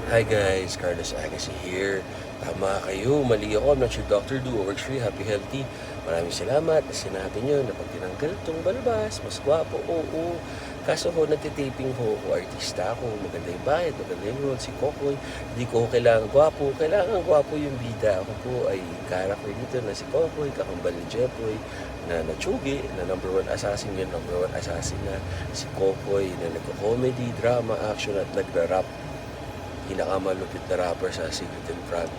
Hi guys, Carlos Agassi here. Tama kayo, mali ako. I'm not your doctor. Do over tree, happy, healthy. Maraming salamat. Sinabi nyo na pag tinanggal itong balbas, mas gwapo. Oo. Kaso ho, nagtitaping ho ako. Artista ako. Maganda yung bayad, maganda yung role. Si Kokoy. Hindi ko kailangan gwapo. Kailangan gwapo yung bida. Ako po ay character dito na si Kokoy, kakambal ni Jepoy, na natsugi, na number one assassin yun, number one assassin na si Kokoy, na nagko-comedy, drama, action at nagra-rap. Pinakamalupit na rapper sa Secret and Front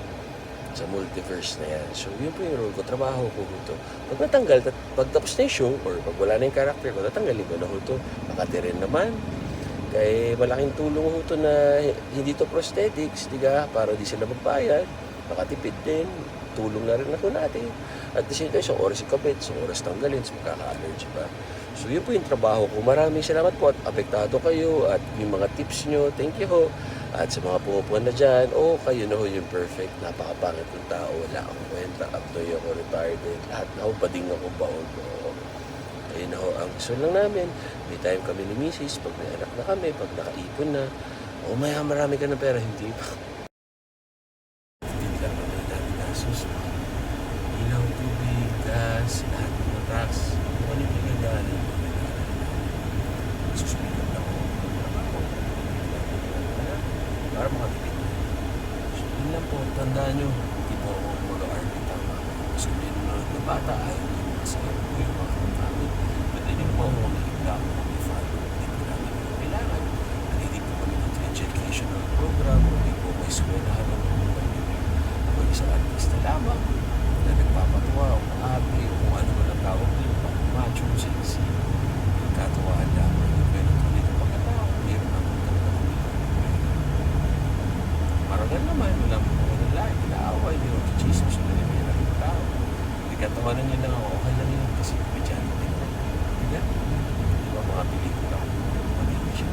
sa multiverse na yan. So, yun po yung role ko. Trabaho ko ito. Pag natanggal, pag tapos na yung show, or pag wala na yung character ko, tatanggalin ko na ito. Makati rin naman. Kaya malaking tulong ho ito na hindi to prosthetics, diga, para di sila magbayad. Makatipid din. Tulong na rin ako natin. At the same time, isang oras ikabit, isang oras tanggalin, so magkaka-allergy pa. So, yun po yung trabaho ko. Maraming salamat po at apektado kayo at yung mga tips nyo. Thank you ho. At sa mga pumupuan na dyan, kayo na ho yung perfect. Napakapangit ng tao. Wala akong kwenta. Abdoy ako, retarded. Lahat na ho, bading ako, baon ko. Ayun na ho, ang gusto lang namin. May time kami ni Mrs. Pag may anak na kami, pag nakaipon na. Maya marami ka na pera. Hindi pa. Hindi lang kami dami nasus. Ilaw, tubig, gas, lahat ng mga tax. Kung ano yung pinagdaanan. Susunod lang ako. Para makatipid. So, yun lang po, tandaan nyo, hindi po ako mag-RP tama. Kasi may nanonood na bata, ayaw nyo masaya po yung mga namin. But then yun po ako makikita ako mag-follow. Hindi po namin yung kailangan. Naninig po kami ng educational program, hindi po may eskwelahan ng mga ako isang artista lamang na nagpapatuwa o maabi o kung ano man ang tawag nyo, macho, sexy, katuwaan lamang. Pero tuloy na pagkatao, meron ako talaga Maragal naman, walang lahat, inaaway, hindi ako chismis, wala naman yung ng tao. Nagkatawanan nyo lang ako, okay lang yun kasi medyan din ako. Diba? Di ba mga pelikula ko, magiging siya.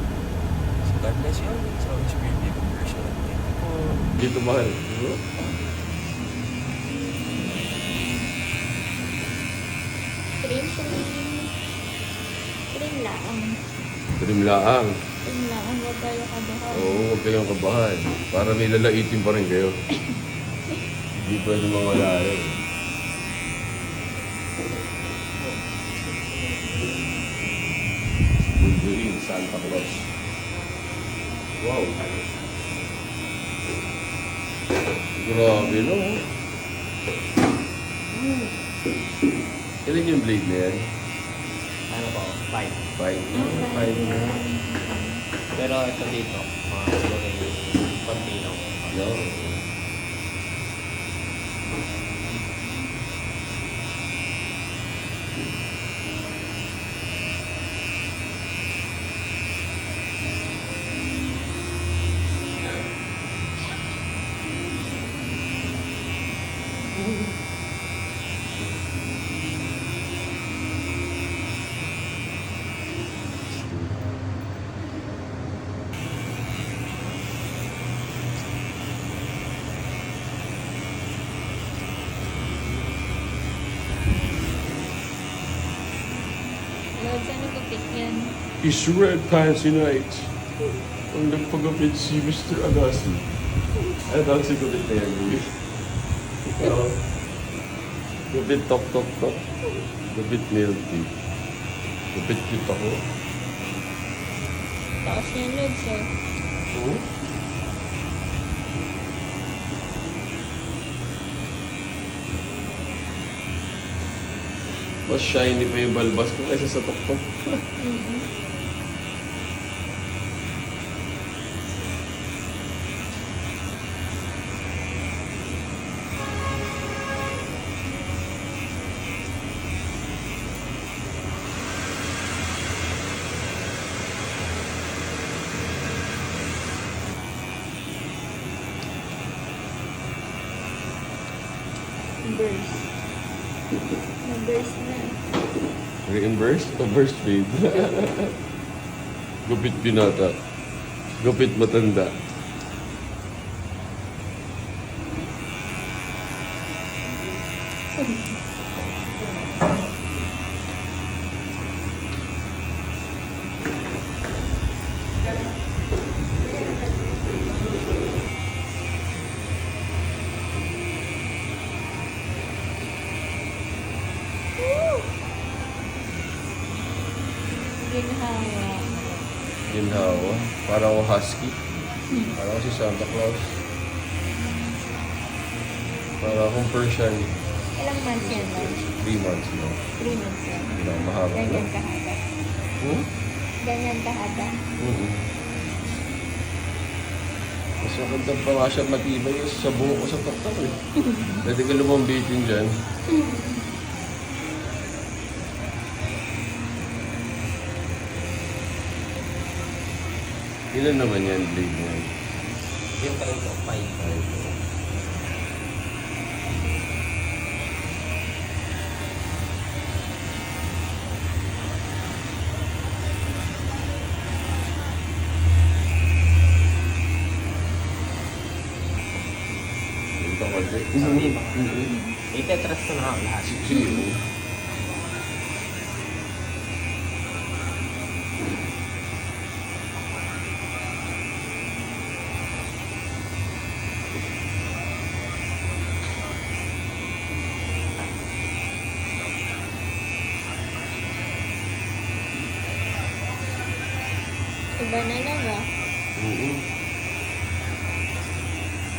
So God bless you always, always be a big person. Thank you po. Dito mahal. Trim lang. Trim laang. Trim lang. Huwag kayo kabahan. Oo, huwag kayong kabahan. Para may lalaitin pa rin kayo. Hindi pwede mawala yun. Buldurin, Santa Claus. Wow. Grabe, no? Ilan yung blade na yan? Ano po? 5. 5. 5 na. Pero ito dito, mga siguro yung pantino. No? Lord, saan nagpapit yan? It's red fancy night. Ang nagpagapit si Mr. Agassi. Ay, dahil si Gupit na yan. Oo. Gupit tok. Gupit milk tea. Gupit cute ako. Taas niya, Lord, sir. Oo? Mas shiny pa yung balbas ko kaysa sa tok-tok. Burst. Na-burst na. Reimbursed o burst paid? Gupit binata. Gupit matanda. Ginhawa. Parang ako husky. Parang ako si Santa Claus. Parang akong Persian. Ilang months yan, Lord? 3 months na. 3 months yan. Hindi na mahaba na. Ganyan kahaba. Hmm? Ganyan kahaba. Mas maganda pa nga siya matibay yung sa buho ko sa taktak eh. Pwede ka lumambitin dyan. Ilan naman yan, blade mo? Yung tayo ko, 5. Ito ko din. Sabi ba? Itetras ko na ako lahat. Sige. Iba na lang ba?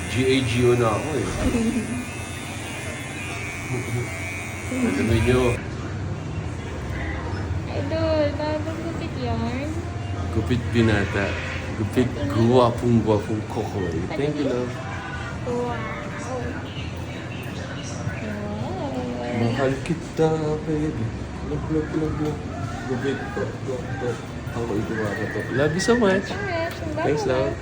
GAGO na ako eh. Alamin nyo, Idol, bagong gupit yarn. gupit binata. Gupit guwapong kokoy. Thank you, love. Wow. Wow. Mahal kita, baby. Love. Gupit to. Ako ito to. Love you so much. Alright, Thanks, love.